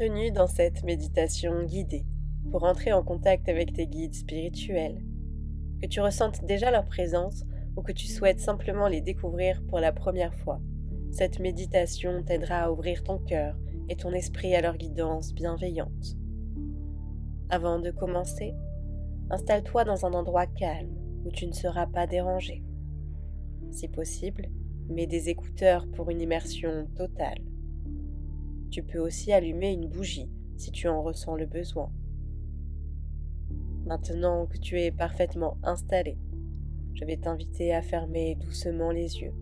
Bienvenue dans cette méditation guidée pour entrer en contact avec tes guides spirituels. Que tu ressentes déjà leur présence ou que tu souhaites simplement les découvrir pour la première fois, cette méditation t'aidera à ouvrir ton cœur et ton esprit à leur guidance bienveillante. Avant de commencer, installe-toi dans un endroit calme où tu ne seras pas dérangé. Si possible, mets des écouteurs pour une immersion totale. Tu peux aussi allumer une bougie si tu en ressens le besoin. Maintenant que tu es parfaitement installé, je vais t'inviter à fermer doucement les yeux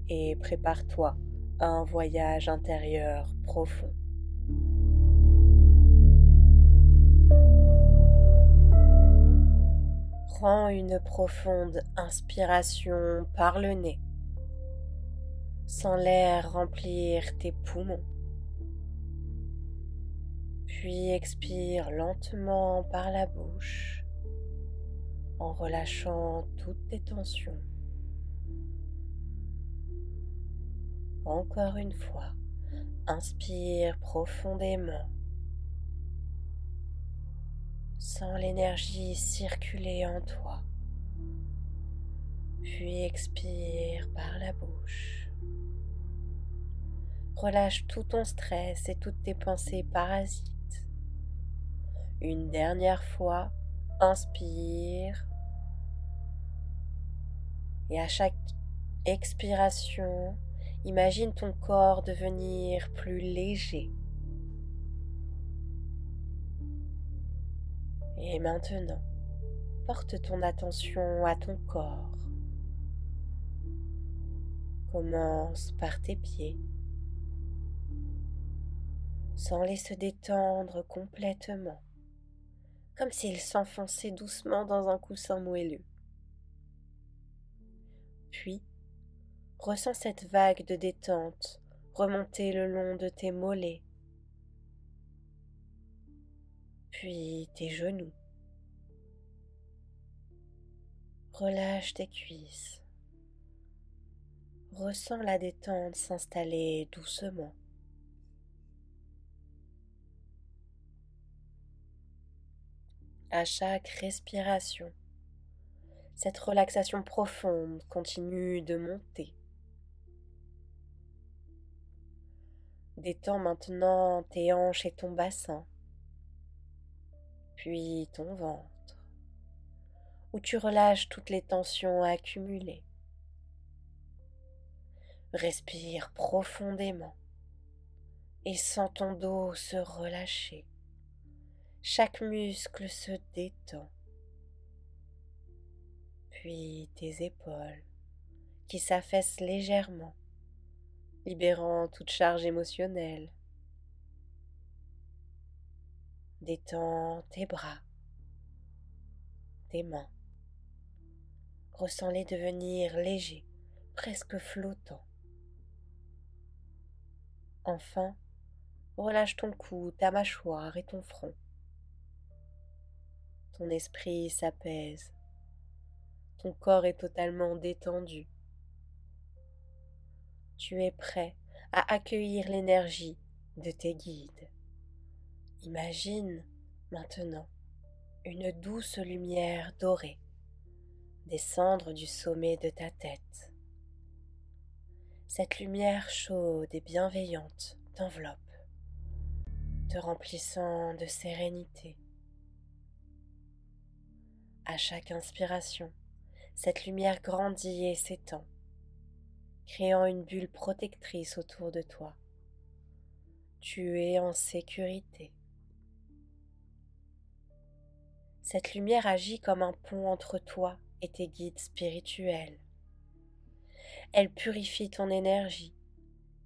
et prépare-toi à un voyage intérieur profond. Prends une profonde inspiration par le nez. Sens l'air remplir tes poumons. Puis expire lentement par la bouche en relâchant toutes tes tensions. Encore une fois, inspire profondément. Sens l'énergie circuler en toi. Puis expire par la bouche. Relâche tout ton stress et toutes tes pensées parasites. Une dernière fois, inspire. Et à chaque expiration, imagine ton corps devenir plus léger. Et maintenant, porte ton attention à ton corps. Commence par tes pieds. Sens-les se détendre complètement, comme s'ils s'enfonçaient doucement dans un coussin moelleux. Puis, ressens cette vague de détente remonter le long de tes mollets, puis tes genoux. Relâche tes cuisses. Ressens la détente s'installer doucement. À chaque respiration, cette relaxation profonde continue de monter. Détends maintenant tes hanches et ton bassin, puis ton ventre, où tu relâches toutes les tensions accumulées. Respire profondément et sens ton dos se relâcher. Chaque muscle se détend. Puis tes épaules qui s'affaissent légèrement, libérant toute charge émotionnelle. Détends tes bras, tes mains. Ressens-les devenir légers, presque flottants. Enfin, relâche ton cou, ta mâchoire et ton front. Ton esprit s'apaise. Ton corps est totalement détendu. Tu es prêt à accueillir l'énergie de tes guides. Imagine maintenant une douce lumière dorée descendre du sommet de ta tête. Cette lumière chaude et bienveillante t'enveloppe, te remplissant de sérénité. À chaque inspiration, cette lumière grandit et s'étend, créant une bulle protectrice autour de toi. Tu es en sécurité. Cette lumière agit comme un pont entre toi et tes guides spirituels. Elle purifie ton énergie,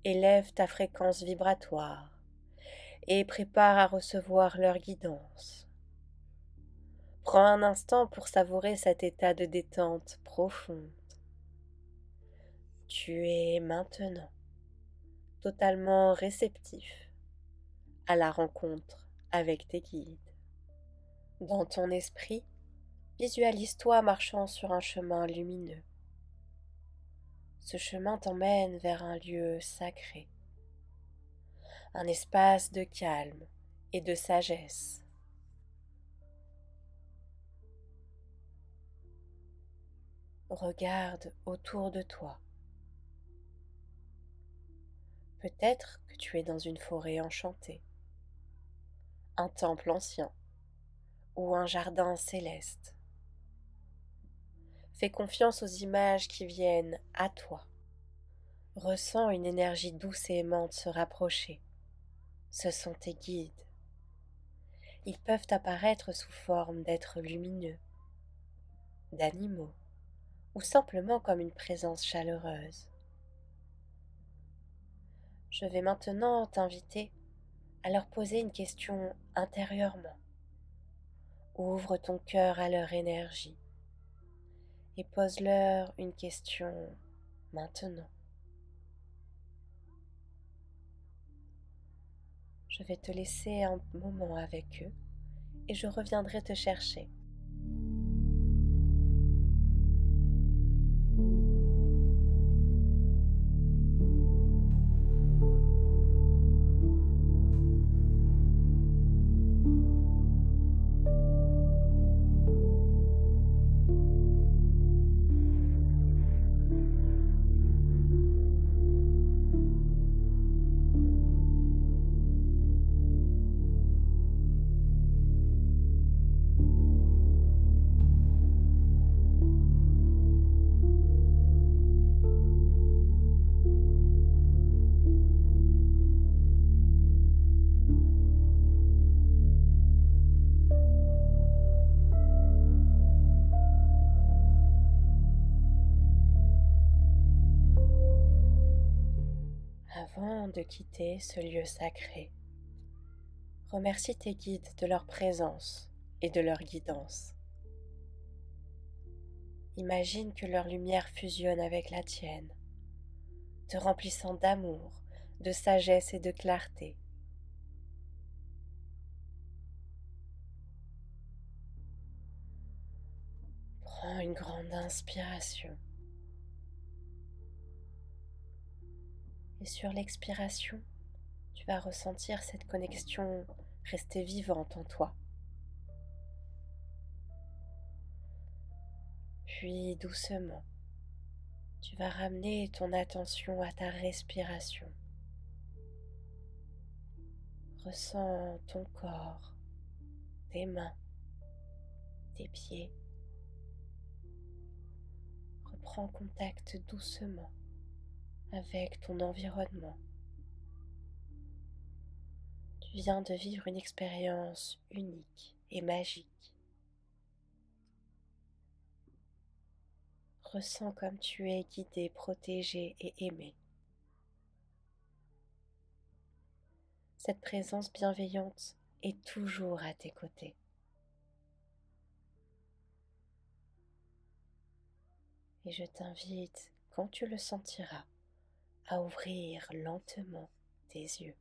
élève ta fréquence vibratoire et prépare à recevoir leur guidance. Prends un instant pour savourer cet état de détente profonde. Tu es maintenant totalement réceptif à la rencontre avec tes guides. Dans ton esprit, visualise-toi marchant sur un chemin lumineux. Ce chemin t'emmène vers un lieu sacré, un espace de calme et de sagesse. Regarde autour de toi. Peut-être que tu es dans une forêt enchantée, un temple ancien ou un jardin céleste. Fais confiance aux images qui viennent à toi. Ressens une énergie douce et aimante se rapprocher. Ce sont tes guides. Ils peuvent apparaître sous forme d'êtres lumineux, d'animaux, ou simplement comme une présence chaleureuse. Je vais maintenant t'inviter à leur poser une question intérieurement. Ouvre ton cœur à leur énergie et pose-leur une question maintenant. Je vais te laisser un moment avec eux et je reviendrai te chercher. Avant de quitter ce lieu sacré, remercie tes guides de leur présence et de leur guidance. Imagine que leur lumière fusionne avec la tienne, te remplissant d'amour, de sagesse et de clarté. Prends une grande inspiration et sur l'expiration, tu vas ressentir cette connexion rester vivante en toi. Puis doucement, tu vas ramener ton attention à ta respiration. Ressens ton corps, tes mains, tes pieds. Reprends contact doucement avec ton environnement. Tu viens de vivre une expérience unique et magique. Ressens comme tu es guidé, protégé et aimé. Cette présence bienveillante est toujours à tes côtés. Et je t'invite, quand tu le sentiras, à ouvrir lentement tes yeux.